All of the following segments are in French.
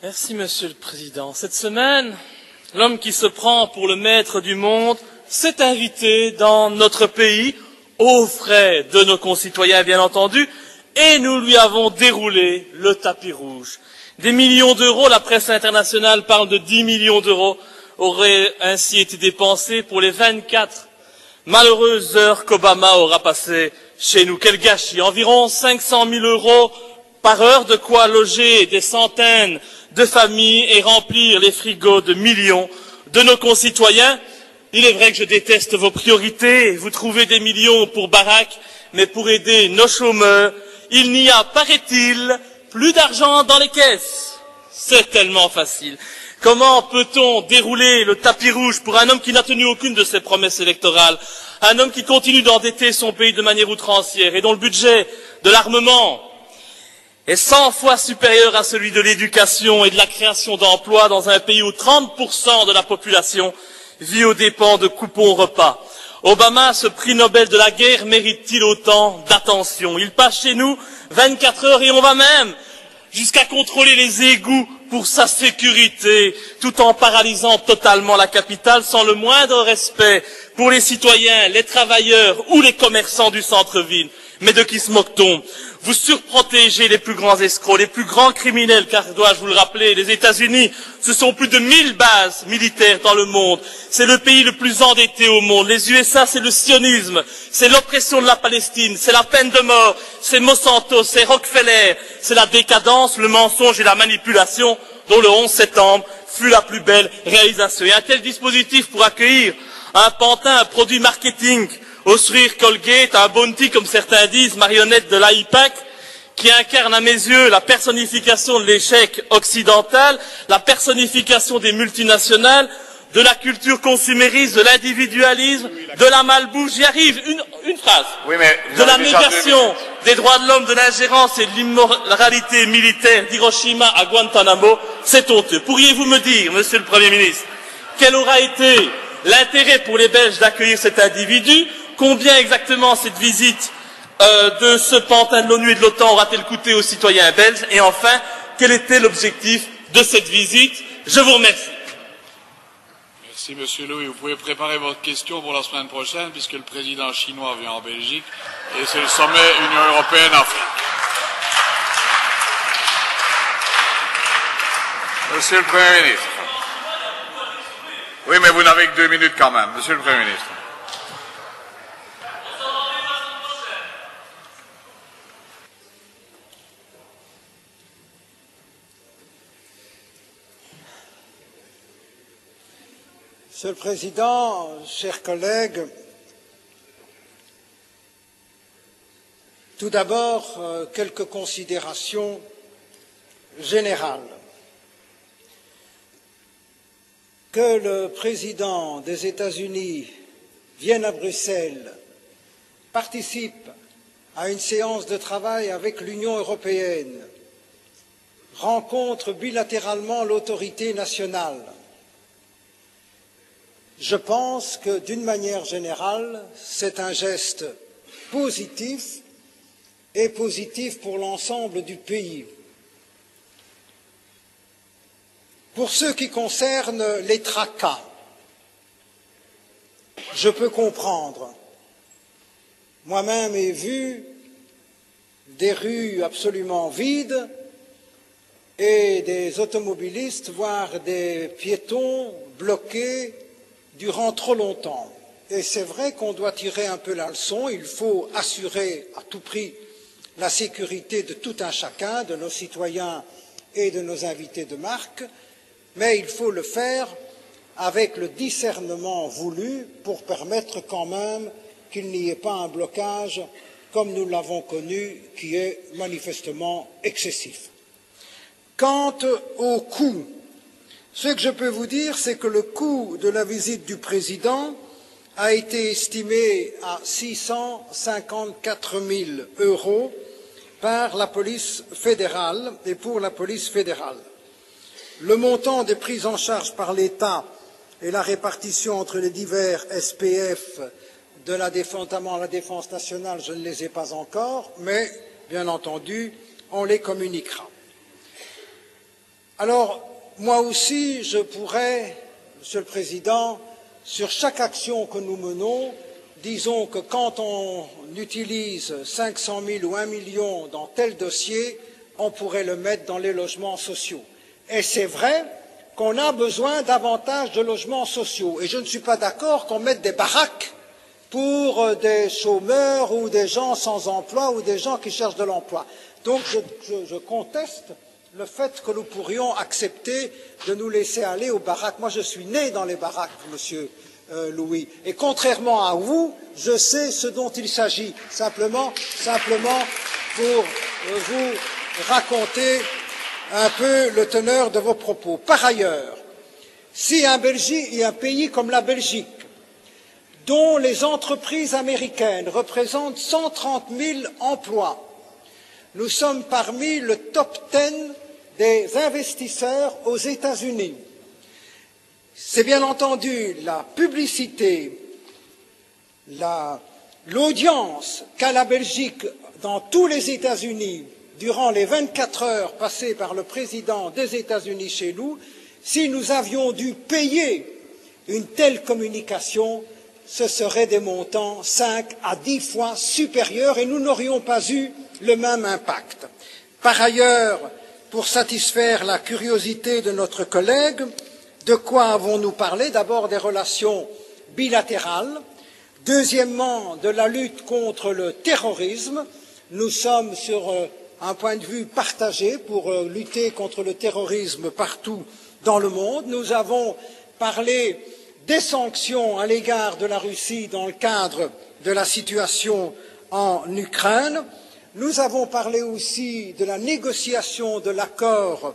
Merci, Monsieur le Président. Cette semaine, l'homme qui se prend pour le maître du monde s'est invité dans notre pays, aux frais de nos concitoyens, bien entendu, et nous lui avons déroulé le tapis rouge. Des millions d'euros, la presse internationale parle de 10 millions d'euros, auraient ainsi été dépensés pour les 24 malheureuses heures qu'Obama aura passées chez nous. Quel gâchis! Environ 500 000 euros par heure, de quoi loger des centaines de familles et remplir les frigos de millions de nos concitoyens. Il est vrai que je déteste vos priorités. Vous trouvez des millions pour Barack, mais pour aider nos chômeurs, il n'y a, paraît-il, plus d'argent dans les caisses. C'est tellement facile. Comment peut-on dérouler le tapis rouge pour un homme qui n'a tenu aucune de ses promesses électorales, un homme qui continue d'endetter son pays de manière outrancière et dont le budget de l'armement est 100 fois supérieur à celui de l'éducation et de la création d'emplois dans un pays où 30% de la population vit aux dépens de coupons repas. Obama, ce prix Nobel de la guerre, mérite-t-il autant d'attention? Il passe chez nous 24 heures et on va même jusqu'à contrôler les égouts pour sa sécurité, tout en paralysant totalement la capitale, sans le moindre respect pour les citoyens, les travailleurs ou les commerçants du centre-ville. Mais de qui se moque-t-on? Vous surprotégez les plus grands escrocs, les plus grands criminels, car dois-je vous le rappeler, les États-Unis, ce sont plus de 1000 bases militaires dans le monde. C'est le pays le plus endetté au monde. Les USA, c'est le sionisme, c'est l'oppression de la Palestine, c'est la peine de mort, c'est Monsanto, c'est Rockefeller, c'est la décadence, le mensonge et la manipulation dont le 11 septembre fut la plus belle réalisation. Et un tel dispositif pour accueillir un pantin, un produit marketing, au sourire Colgate, un bounty, comme certains disent, marionnette de l'AIPAC, qui incarne à mes yeux la personnification de l'échec occidental, la personnification des multinationales, de la culture consumériste, de l'individualisme, de la malbouffe. J'y arrive, une phrase. Oui, mais de la négation des droits de l'homme, de l'ingérence et de l'immoralité militaire d'Hiroshima à Guantanamo, c'est honteux. Pourriez-vous me dire, Monsieur le Premier ministre, quel aura été l'intérêt pour les Belges d'accueillir cet individu? Combien exactement cette visite de ce pantin de l'ONU et de l'OTAN aura-t-elle coûté aux citoyens belges? Et enfin, quel était l'objectif de cette visite? Je vous remercie. Merci Monsieur Louis. Vous pouvez préparer votre question pour la semaine prochaine puisque le président chinois vient en Belgique et c'est le sommet Union européenne-Afrique. Monsieur le Premier ministre. Oui, mais vous n'avez que 2 minutes quand même. Monsieur le Premier ministre. Monsieur le Président, chers collègues, tout d'abord, quelques considérations générales. Que le président des États-Unis vienne à Bruxelles, participe à une séance de travail avec l'Union européenne, rencontre bilatéralement l'autorité nationale, je pense que, d'une manière générale, c'est un geste positif et positif pour l'ensemble du pays. Pour ce qui concerne les tracas, je peux comprendre. Moi-même ai vu des rues absolument vides et des automobilistes, voire des piétons bloqués durant trop longtemps. Et c'est vrai qu'on doit tirer un peu la leçon, il faut assurer à tout prix la sécurité de tout un chacun, de nos citoyens et de nos invités de marque, mais il faut le faire avec le discernement voulu pour permettre quand même qu'il n'y ait pas un blocage comme nous l'avons connu, qui est manifestement excessif. Quant au coût, ce que je peux vous dire, c'est que le coût de la visite du président a été estimé à 654 000 € par la police fédérale et pour la police fédérale. Le montant des prises en charge par l'État et la répartition entre les divers SPF de la défense, notamment la défense nationale, je ne les ai pas encore, mais bien entendu, on les communiquera. Alors, moi aussi, je pourrais, Monsieur le Président, sur chaque action que nous menons, disons que quand on utilise 500 000 ou 1 million dans tel dossier, on pourrait le mettre dans les logements sociaux. Et c'est vrai qu'on a besoin davantage de logements sociaux. Et je ne suis pas d'accord qu'on mette des baraques pour des chômeurs ou des gens sans emploi ou des gens qui cherchent de l'emploi. Donc je conteste le fait que nous pourrions accepter de nous laisser aller aux baraques. Moi, je suis né dans les baraques, Monsieur Louis, et contrairement à vous, je sais ce dont il s'agit. Simplement pour vous raconter un peu le teneur de vos propos. Par ailleurs, si un pays comme la Belgique, dont les entreprises américaines représentent 130 000 emplois, nous sommes parmi le top 10 des investisseurs aux États-Unis. C'est bien entendu la publicité, l'audience qu'a la Belgique dans tous les États-Unis durant les 24 heures passées par le président des États-Unis chez nous. Si nous avions dû payer une telle communication, ce seraient des montants 5 à 10 fois supérieurs et nous n'aurions pas eu le même impact. Par ailleurs, pour satisfaire la curiosité de notre collègue, de quoi avons-nous parlé? D'abord des relations bilatérales, deuxièmement de la lutte contre le terrorisme. Nous sommes sur un point de vue partagé pour lutter contre le terrorisme partout dans le monde. Nous avons parlé des sanctions à l'égard de la Russie dans le cadre de la situation en Ukraine. Nous avons parlé aussi de la négociation de l'accord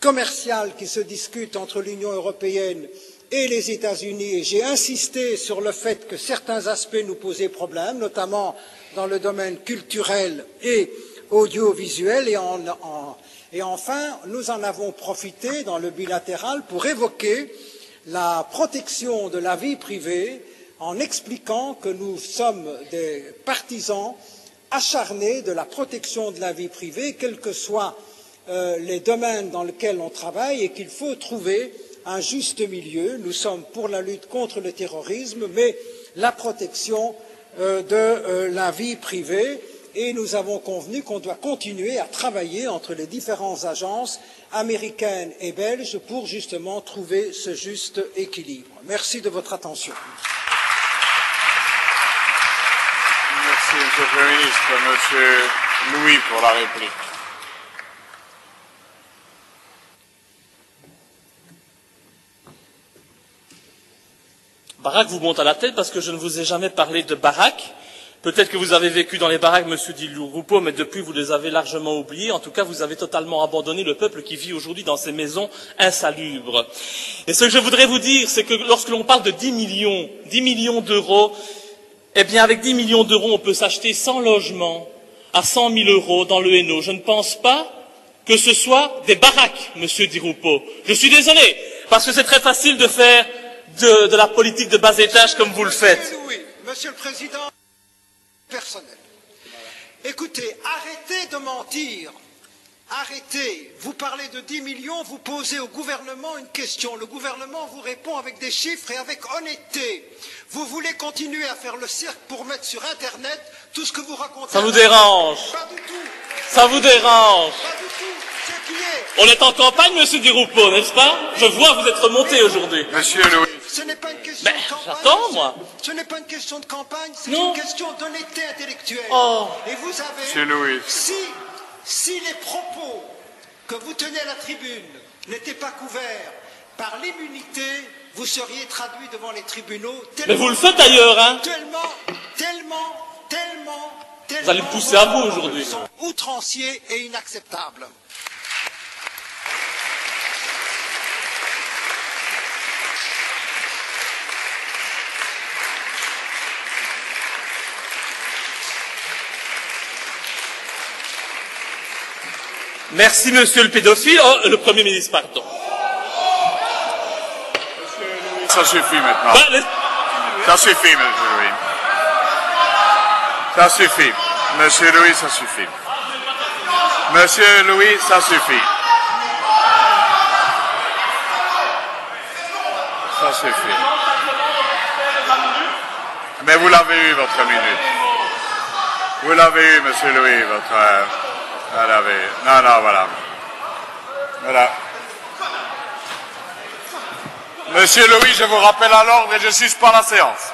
commercial qui se discute entre l'Union européenne et les États-Unis, et j'ai insisté sur le fait que certains aspects nous posaient problème, notamment dans le domaine culturel et audiovisuel, et enfin, nous en avons profité dans le bilatéral pour évoquer la protection de la vie privée en expliquant que nous sommes des partisans acharnés de la protection de la vie privée, quels que soient les domaines dans lesquels on travaille, et qu'il faut trouver un juste milieu. Nous sommes pour la lutte contre le terrorisme, mais la protection de la vie privée, et nous avons convenu qu'on doit continuer à travailler entre les différentes agences américaines et belges pour justement trouver ce juste équilibre. Merci de votre attention. Merci, Monsieur le Premier ministre. Monsieur Louis pour la réplique. Barack vous monte à la tête parce que je ne vous ai jamais parlé de Barack. Peut-être que vous avez vécu dans les baraques, Monsieur Di Rupo, mais depuis vous les avez largement oubliés. En tout cas, vous avez totalement abandonné le peuple qui vit aujourd'hui dans ces maisons insalubres. Et ce que je voudrais vous dire, c'est que lorsque l'on parle de 10 millions d'euros, eh bien, avec 10 millions d'euros, on peut s'acheter 100 logements à 100 000 euros dans le Hainaut. Je ne pense pas que ce soit des baraques, Monsieur Di Rupo. Je suis désolé, parce que c'est très facile de faire de la politique de bas étage comme vous le faites. Oui, Monsieur le Président, personnel. Écoutez, arrêtez de mentir. Arrêtez. Vous parlez de 10 millions, vous posez au gouvernement une question. Le gouvernement vous répond avec des chiffres et avec honnêteté. Vous voulez continuer à faire le cirque pour mettre sur Internet tout ce que vous racontez. Ça vous dérange? Pas du tout. Ça vous dérange? Pas du tout. Ce qui est... On est en campagne, Monsieur Di Rupo, n'est-ce pas? Je vois que vous êtes remonté aujourd'hui. Monsieur Louis. Ce n'est pas une question de campagne. J'attends, moi. Ce n'est pas une question de campagne, c'est Non. une question d'honnêteté intellectuelle. Oh. Et vous avez... Monsieur Louis. Si les propos que vous tenez à la tribune n'étaient pas couverts par l'immunité, vous seriez traduit devant les tribunaux. Mais vous le faites ailleurs, hein? Tellement. Vous allez me pousser à bout aujourd'hui. Sont outranciers et inacceptables. Merci, Monsieur le pédophile. Oh, le Premier ministre, pardon. Ça suffit maintenant. Bah, Ça suffit, Monsieur Louis. Ça suffit. Monsieur Louis, ça suffit. Monsieur Louis, ça suffit. suffit. Mais vous l'avez eu, votre minute. Vous l'avez eu, monsieur Louis, votre... Vous l'avez eu. Non, non, voilà. Voilà. Monsieur Louis, je vous rappelle à l'ordre et je suspends la séance.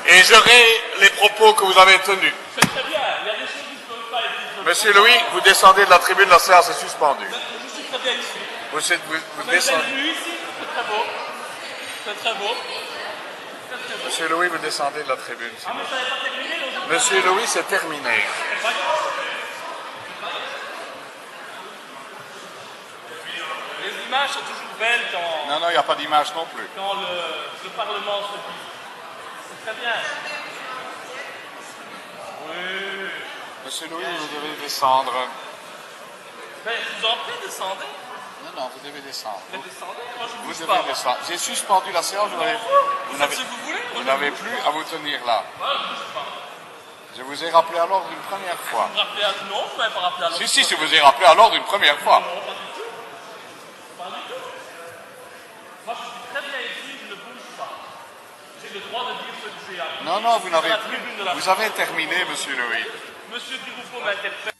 Et j'aurai les propos que vous avez tenus. C'est très bien, il y a des choses qui ne peuvent pas être... Monsieur Louis, vous descendez de la tribune, la séance est suspendue. Je suis très bien ici. Vous Vous descendez. avez vu ici, c'est très beau. C'est très beau. C'est très beau. Monsieur Louis, vous descendez de la tribune. Ah, mais ça n'est pas terminé, donc... Monsieur Louis, c'est terminé. Les images sont toujours belles quand, Non, non, il n'y a pas d'image non plus. quand le Parlement se dit. C'est très bien. Oui. Monsieur Louis, vous devez descendre. Ben, je vous en prie, descendez. Non, non, vous devez descendre. Mais descendez, moi je ne Vous bouge devez pas. descendre. J'ai suspendu la séance, Vous faites ce que vous voulez. vous n'avez plus à vous tenir là. Moi, je ne bouge pas. Je vous ai rappelé à l'ordre une première fois. Vous rappelez à... Non, vous ne m'avez pas rappelé à l'autre. Si, je vous ai rappelé à l'ordre une première fois. Non, pas du tout. Pas du tout. Moi, je suis très bien ici, je ne bouge pas. J'ai le droit de dire ce que j'ai à dire. Non, non, vous n'avez Sur la plus. tribune de la... Vous avez terminé, monsieur Louis. Monsieur Di Ruffo m'interpelle.